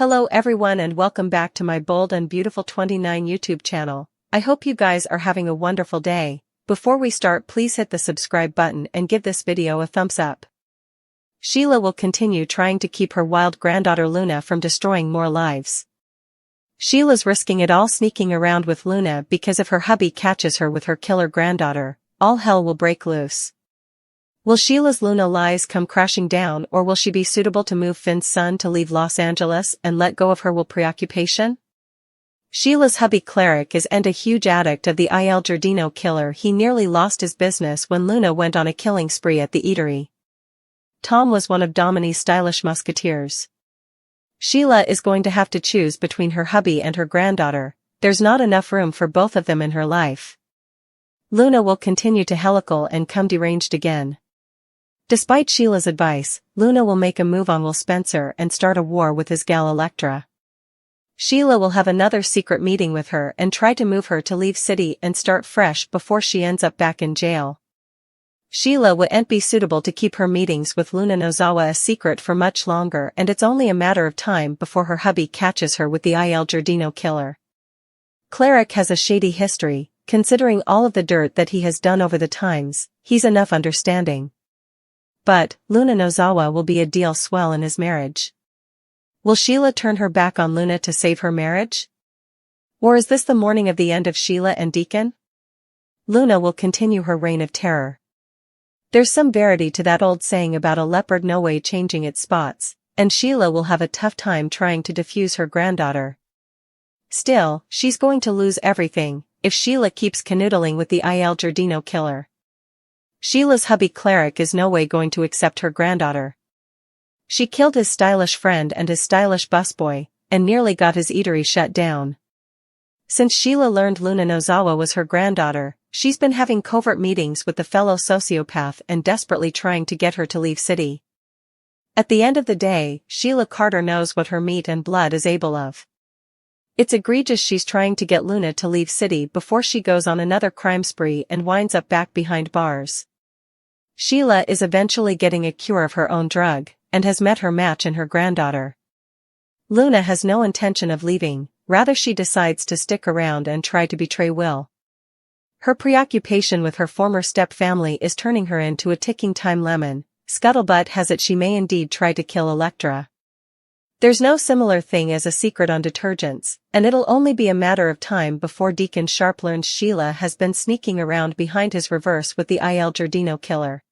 Hello everyone and welcome back to my Bold and Beautiful 29 YouTube channel. I hope you guys are having a wonderful day. Before we start, please hit the subscribe button and give this video a thumbs up. Sheila will continue trying to keep her wild granddaughter Luna from destroying more lives. Sheila's risking it all sneaking around with Luna because if her hubby catches her with her killer granddaughter, all hell will break loose. Will Sheila's Luna lies come crashing down, or will she be suitable to move Finn's son to leave Los Angeles and let go of her will preoccupation? Sheila's hubby Cleric is a huge addict of the Il Giardino killer. He nearly lost his business when Luna went on a killing spree at the eatery. Tom was one of Domini's stylish musketeers. Sheila is going to have to choose between her hubby and her granddaughter. There's not enough room for both of them in her life. Luna will continue to helical and come deranged again. Despite Sheila's advice, Luna will make a move on Will Spencer and start a war with his gal Electra. Sheila will have another secret meeting with her and try to move her to leave city and start fresh before she ends up back in jail. Sheila wouldn't be suitable to keep her meetings with Luna Nozawa a secret for much longer, and it's only a matter of time before her hubby catches her with the Il Giardino killer. Cleric has a shady history. Considering all of the dirt that he has done over the times, he's enough understanding. But, Luna Nozawa will be a deal swell in his marriage. Will Sheila turn her back on Luna to save her marriage? Or is this the morning of the end of Sheila and Deacon? Luna will continue her reign of terror. There's some verity to that old saying about a leopard no way changing its spots, and Sheila will have a tough time trying to defuse her granddaughter. Still, she's going to lose everything if Sheila keeps canoodling with the Il Giardino killer. Sheila's hubby Cleric is no way going to accept her granddaughter. She killed his stylish friend and his stylish busboy, and nearly got his eatery shut down. Since Sheila learned Luna Nozawa was her granddaughter, she's been having covert meetings with the fellow sociopath and desperately trying to get her to leave city. At the end of the day, Sheila Carter knows what her meat and blood is able of. It's egregious she's trying to get Luna to leave city before she goes on another crime spree and winds up back behind bars. Sheila is eventually getting a cure of her own drug, and has met her match in her granddaughter. Luna has no intention of leaving, rather she decides to stick around and try to betray Will. Her preoccupation with her former step-family is turning her into a ticking time lemon. Scuttlebutt has it she may indeed try to kill Electra. There's no similar thing as a secret on detergents, and it'll only be a matter of time before Deacon Sharp learns Sheila has been sneaking around behind his reverse with the Il Giardino killer.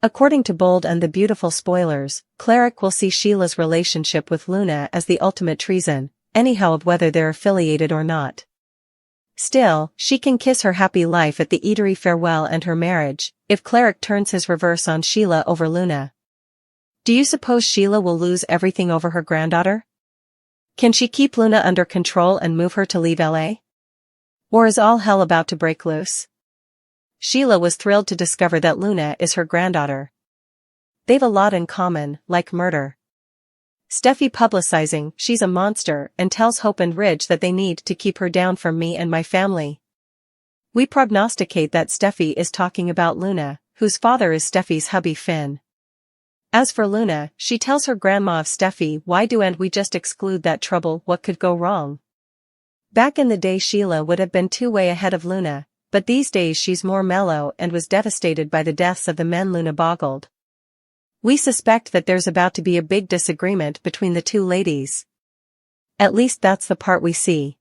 According to Bold and the Beautiful spoilers, Cleric will see Sheila's relationship with Luna as the ultimate treason, anyhow of whether they're affiliated or not. Still, she can kiss her happy life at the eatery farewell and her marriage, if Cleric turns his reverse on Sheila over Luna. Do you suppose Sheila will lose everything over her granddaughter? Can she keep Luna under control and move her to leave LA? Or is all hell about to break loose? Sheila was thrilled to discover that Luna is her granddaughter. They've a lot in common, like murder. Steffi publicizing she's a monster and tells Hope and Ridge that they need to keep her down from me and my family. We prognosticate that Steffi is talking about Luna, whose father is Steffi's hubby Finn. As for Luna, she tells her grandma of Steffi, why don't we just exclude that trouble, what could go wrong? Back in the day Sheila would have been way ahead of Luna, but these days she's more mellow and was devastated by the deaths of the men Luna boggled. We suspect that there's about to be a big disagreement between the two ladies. At least that's the part we see.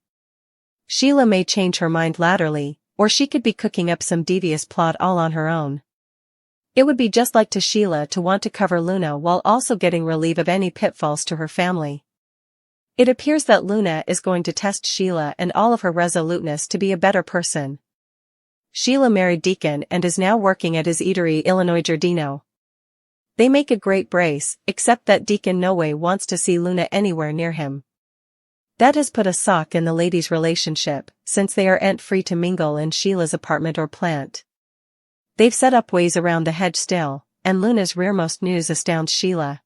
Sheila may change her mind laterally, or she could be cooking up some devious plot all on her own. It would be just like to Sheila to want to cover Luna while also getting relief of any pitfalls to her family. It appears that Luna is going to test Sheila and all of her resoluteness to be a better person. Sheila married Deacon and is now working at his eatery Illinois Giardino. They make a great brace, except that Deacon no way wants to see Luna anywhere near him. That has put a sock in the ladies' relationship, since they aren't free to mingle in Sheila's apartment or plant. They've set up ways around the hedge still, and Luna's rearmost news astounds Sheila.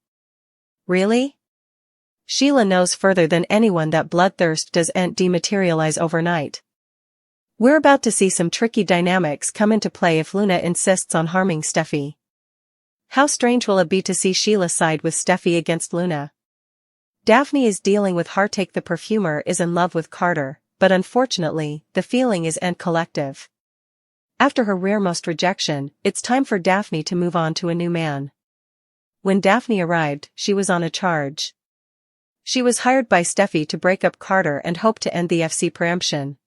Really? Sheila knows further than anyone that bloodthirst doesn't dematerialize overnight. We're about to see some tricky dynamics come into play if Luna insists on harming Steffi. How strange will it be to see Sheila side with Steffi against Luna? Daphne is dealing with heartache. The perfumer is in love with Carter, but unfortunately, the feeling is collective. After her rearmost rejection, it's time for Daphne to move on to a new man. When Daphne arrived, she was on a charge. She was hired by Steffi to break up Carter and hope to end the FC preemption.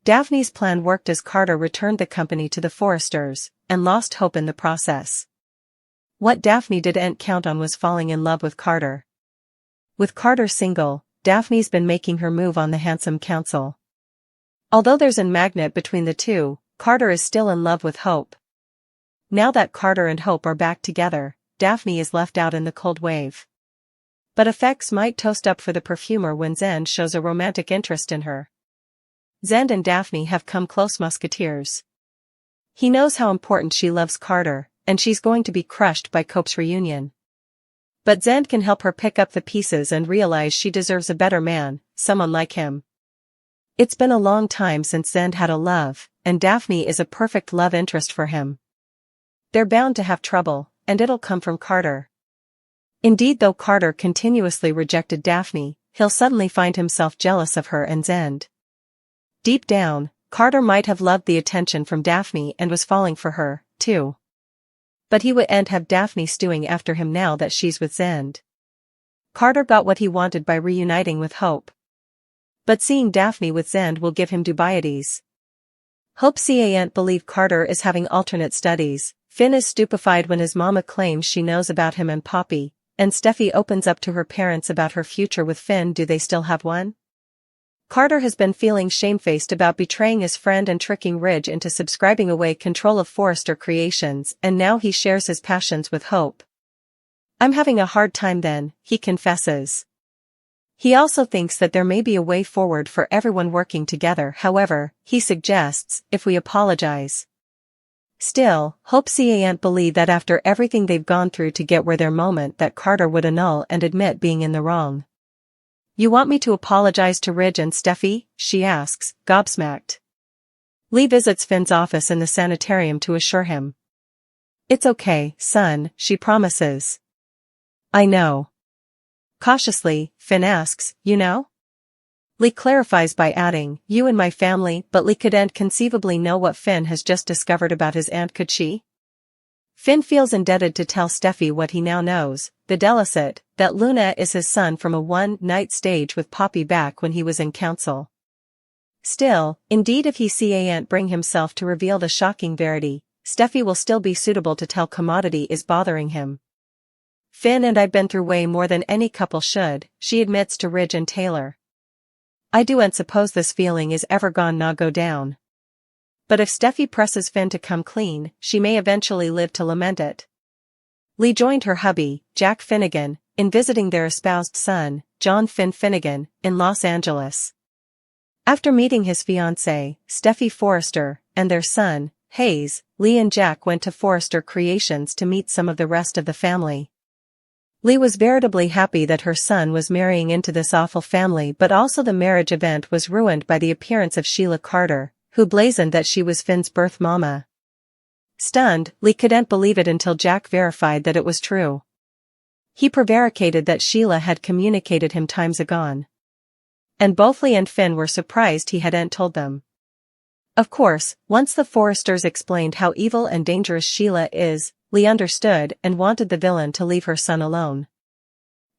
Daphne's plan worked as Carter returned the company to the Forresters, and lost hope in the process. What Daphne didn't count on was falling in love with Carter. With Carter single, Daphne's been making her move on the handsome council. Although there's a magnet between the two, Carter is still in love with Hope. Now that Carter and Hope are back together, Daphne is left out in the cold wave. But effects might toast up for the perfumer when Zend shows a romantic interest in her. Zend and Daphne have come close musketeers. He knows how important she loves Carter, and she's going to be crushed by Cope's reunion. But Zend can help her pick up the pieces and realize she deserves a better man, someone like him. It's been a long time since Zend had a love, and Daphne is a perfect love interest for him. They're bound to have trouble, and it'll come from Carter. Indeed, though Carter continuously rejected Daphne, he'll suddenly find himself jealous of her and Zend. Deep down, Carter might have loved the attention from Daphne and was falling for her, too. But he wouldn't have Daphne stewing after him now that she's with Zend. Carter got what he wanted by reuniting with Hope. But seeing Daphne with Zend will give him dubiety. Hope can't believe Carter is having alternate studies. Finn is stupefied when his mama claims she knows about him and Poppy, and Steffi opens up to her parents about her future with Finn. Do they still have one? Carter has been feeling shamefaced about betraying his friend and tricking Ridge into subscribing away control of Forrester Creations, and now he shares his passions with Hope. I'm having a hard time then, he confesses. He also thinks that there may be a way forward for everyone working together. However, he suggests, if we apologize. Still, Hope can't believe that after everything they've gone through to get where their moment that Carter would annul and admit being in the wrong. You want me to apologize to Ridge and Steffi? She asks, gobsmacked. Lee visits Finn's office in the sanitarium to assure him. It's okay, son, she promises. I know. Cautiously, Finn asks, you know? Lee clarifies by adding, you and my family, but Lee couldn't conceivably know what Finn has just discovered about his aunt, could she? Finn feels indebted to tell Steffi what he now knows, videlicet, that Luna is his son from a one-night stage with Poppy back when he was in council. Still, indeed if he can't bring himself to reveal the shocking verity, Steffi will still be suitable to tell commodity is bothering him. Finn and I've been through way more than any couple should, she admits to Ridge and Taylor. I do and suppose this feeling is ever gonna go down. But if Steffi presses Finn to come clean, she may eventually live to lament it. Lee joined her hubby, Jack Finnegan, in visiting their espoused son, John Finn Finnegan, in Los Angeles. After meeting his fiancée, Steffi Forrester, and their son, Hayes, Lee and Jack went to Forrester Creations to meet some of the rest of the family. Lee was veritably happy that her son was marrying into this awful family, but also the marriage event was ruined by the appearance of Sheila Carter, who blazoned that she was Finn's birth mama. Stunned, Lee couldn't believe it until Jack verified that it was true. He prevaricated that Sheila had communicated him times agone. And both Lee and Finn were surprised he hadn't told them. Of course, once the Forresters explained how evil and dangerous Sheila is, Lee understood and wanted the villain to leave her son alone.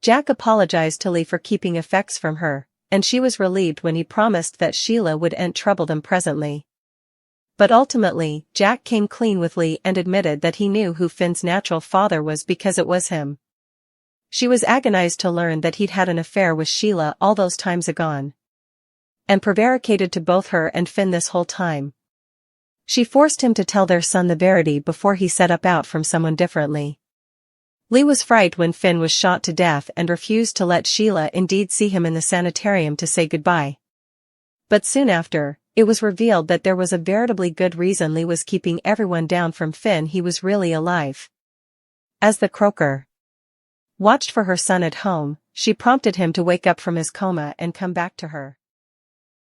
Jack apologized to Lee for keeping effects from her, and she was relieved when he promised that Sheila wouldn't trouble them presently. But ultimately, Jack came clean with Lee and admitted that he knew who Finn's natural father was because it was him. She was agonized to learn that he'd had an affair with Sheila all those times agone. And prevaricated to both her and Finn this whole time. She forced him to tell their son the verity before he set up out from someone differently. Lee was frightened when Finn was shot to death and refused to let Sheila indeed see him in the sanitarium to say goodbye. But soon after, it was revealed that there was a veritably good reason Lee was keeping everyone down from Finn. He was really alive. As the croaker watched for her son at home, she prompted him to wake up from his coma and come back to her.